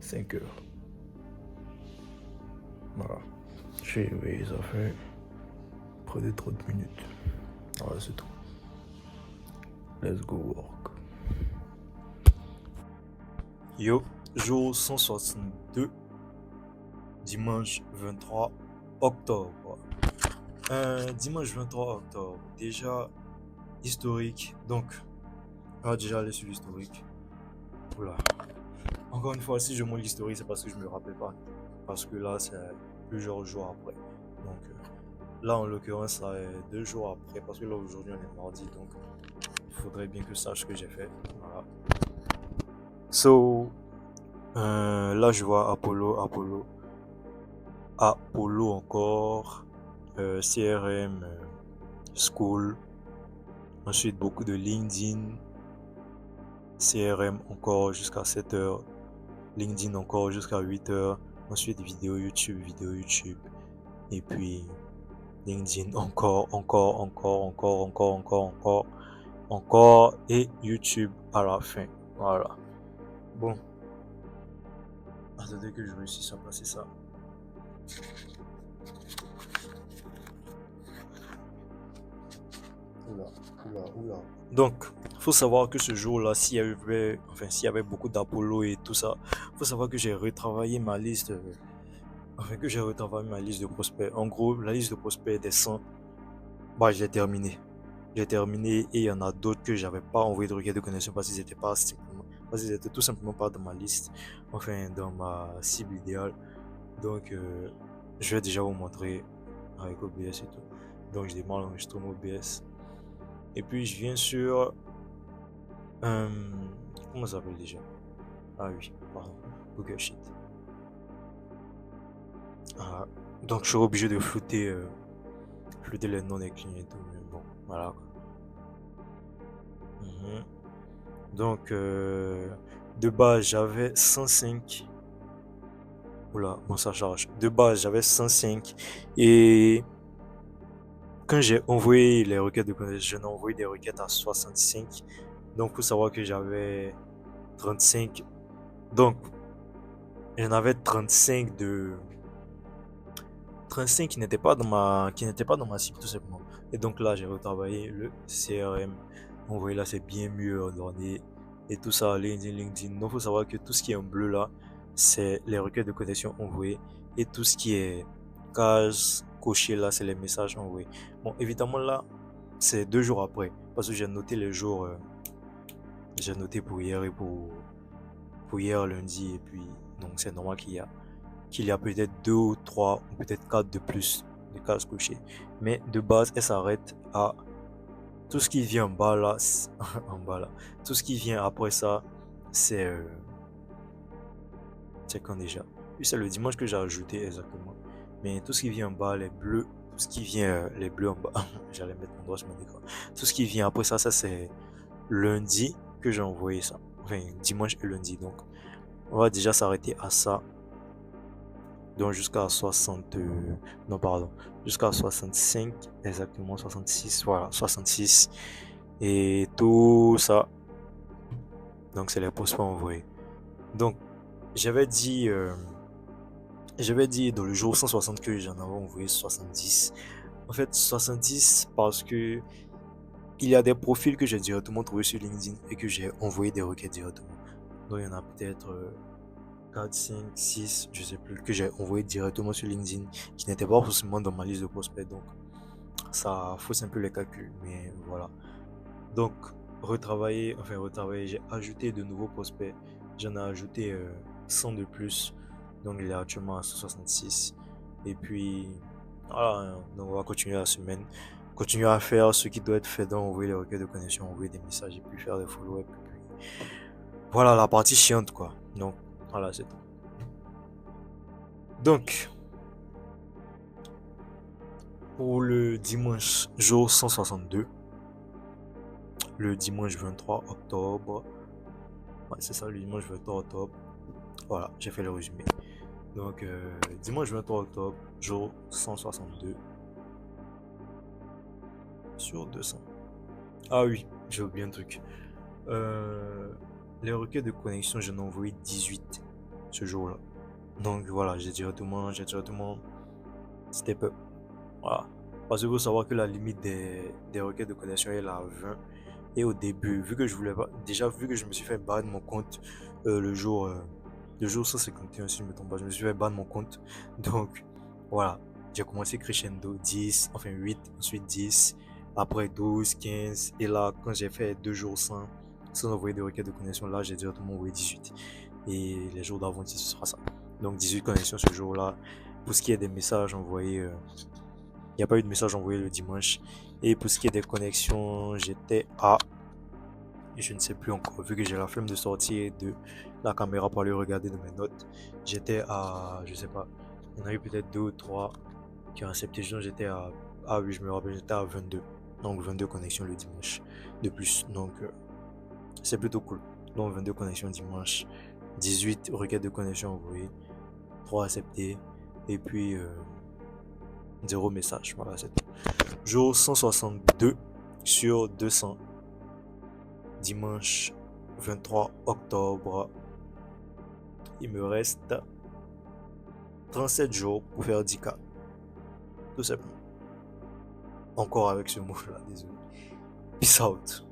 5 heures. Voilà. J'ai éveillé, ça fait près de 30 minutes. Voilà, c'est tout. Let's go work. Yo, jour 162, dimanche 23 octobre. Dimanche 23 octobre, déjà historique. Donc, on va déjà aller sur l'historique. Oula. Encore une fois, si je montre l'historique, c'est parce que je me rappelle pas. Parce que là, c'est plusieurs jours après. Donc, là, en l'occurrence, ça est 2 jours après. Parce que là, aujourd'hui, on est mardi. Donc, il faudrait bien que je sache ce que j'ai fait. Voilà. So, là, je vois Apollo encore. CRM, School. Ensuite, beaucoup de LinkedIn. CRM encore jusqu'à 7 heures. LinkedIn encore jusqu'à 8 heures. Ensuite, vidéo YouTube. Et puis, LinkedIn encore. Et YouTube à la fin. Voilà. Bon. Attendez que je réussisse à passer ça. Oula. Donc, faut savoir que ce jour-là, s'il y avait beaucoup d'Apollo et tout ça, faut savoir que j'ai retravaillé ma liste, de prospects. En gros, la liste de prospects des 100, bah, je l'ai terminée. Et il y en a d'autres que j'avais pas envoyé de requête de connexion parce qu'ils étaient tout simplement pas dans ma liste, enfin, dans ma cible idéale. Donc, je vais déjà vous montrer avec OBS et tout. Donc, je démarre l'enregistrement OBS. Et puis, je viens sur... comment ça s'appelle déjà? Ah oui, pardon. Google Sheet. Ah, donc, je suis obligé de flouter les noms des clients et tout. Mais bon, voilà. Donc, de base, j'avais 105. Oula, bon, ça charge. De base, j'avais 105. Et quand j'ai envoyé les requêtes de connexion, j'ai envoyé des requêtes à 65. Donc, il faut savoir que j'avais 35. Donc, j'en avais 35 qui n'étaient pas dans ma cible tout simplement. Et donc là, j'ai retravaillé le CRM. Vous voyez là, c'est bien mieux ordonné. Et tout ça, LinkedIn. Donc, il faut savoir que tout ce qui est en bleu là, c'est les requêtes de connexion envoyées. Et tout ce qui est case cochée là, c'est les messages envoyés. Bon, évidemment là, c'est 2 jours après. Parce que j'ai noté les jours. J'ai noté pour hier et pour hier lundi. Et puis, donc c'est normal qu'il y a peut-être 2 ou 3 ou peut-être 4 de plus de cases cochées. Mais de base, elle s'arrête à tout ce qui vient en bas là. En bas là. Tout ce qui vient après ça, c'est quand déjà. Puis c'est le dimanche que j'ai ajouté exactement. Mais tout ce qui vient en bas, les bleus, tout ce qui vient, les bleus en bas, j'allais mettre mon doigt sur mon écran. Tout ce qui vient après ça, c'est lundi que j'ai envoyé ça. Enfin, dimanche et lundi. Donc, on va déjà s'arrêter à ça. Donc jusqu'à 60, non pardon, jusqu'à 65, exactement 66, voilà, 66. Et tout ça, donc c'est les prospects envoyés. Donc j'avais dit dans le jour 160 que j'en avais envoyé 70. En fait 70 parce que il y a des profils que j'ai directement trouvé sur LinkedIn et que j'ai envoyé des requêtes directement. Donc il y en a peut-être 4, 5, 6, je sais plus, que j'ai envoyé directement sur LinkedIn, qui n'étaient pas forcément dans ma liste de prospects. Donc, ça fausse un peu les calculs, mais voilà. Donc, retravailler, j'ai ajouté de nouveaux prospects. J'en ai ajouté 100 de plus. Donc, il est actuellement à 166. Et puis, voilà, donc on va continuer la semaine. Continuer à faire ce qui doit être fait, donc envoyer les requêtes de connexion, envoyer des messages et puis faire des follow-up. Voilà la partie chiante, quoi. Donc, voilà, c'est tout. Donc, pour le dimanche jour 162, le dimanche 23 octobre, ouais, c'est ça, le dimanche 23 octobre, voilà, j'ai fait le résumé. Donc, dimanche 23 octobre, jour 162 sur 200. Ah oui, j'ai oublié un truc. Les requêtes de connexion, j'en ai envoyé 18. ce jour-là. Donc voilà, j'ai directement step up. Voilà. Parce qu'il faut savoir que la limite des requêtes de connexion est à 20. Et au début, vu que je voulais pas, déjà vu que je me suis fait ban de mon compte le jour 151, si je ne me trompe pas, je me suis fait ban de mon compte. Donc voilà, j'ai commencé crescendo 10, enfin 8, ensuite 10, après 12, 15. Et là, quand j'ai fait 2 jours sans envoyer de requêtes de connexion, là, j'ai directement envoyé 18. Et les jours d'avant, ce sera ça. Donc 18 connexions ce jour-là. Pour ce qui est des messages envoyés, il n'y a pas eu de message envoyé le dimanche. Et pour ce qui est des connexions, j'étais à... Je ne sais plus encore, vu que j'ai la flemme de sortir de la caméra pour aller regarder dans mes notes. J'étais à... Je sais pas. Il y en a eu peut-être 2 ou 3 qui ont accepté. J'étais à... Ah oui, je me rappelle, j'étais à 22. Donc 22 connexions le dimanche de plus. Donc c'est plutôt cool. Donc 22 connexions dimanche. 18 requêtes de connexion envoyées. 3 acceptés. Et puis 0 message. Voilà, c'est tout. Jour 162 sur 200. Dimanche 23 octobre. Il me reste 37 jours pour faire 10K. Tout simplement. Encore avec ce mot-là, désolé. Peace out.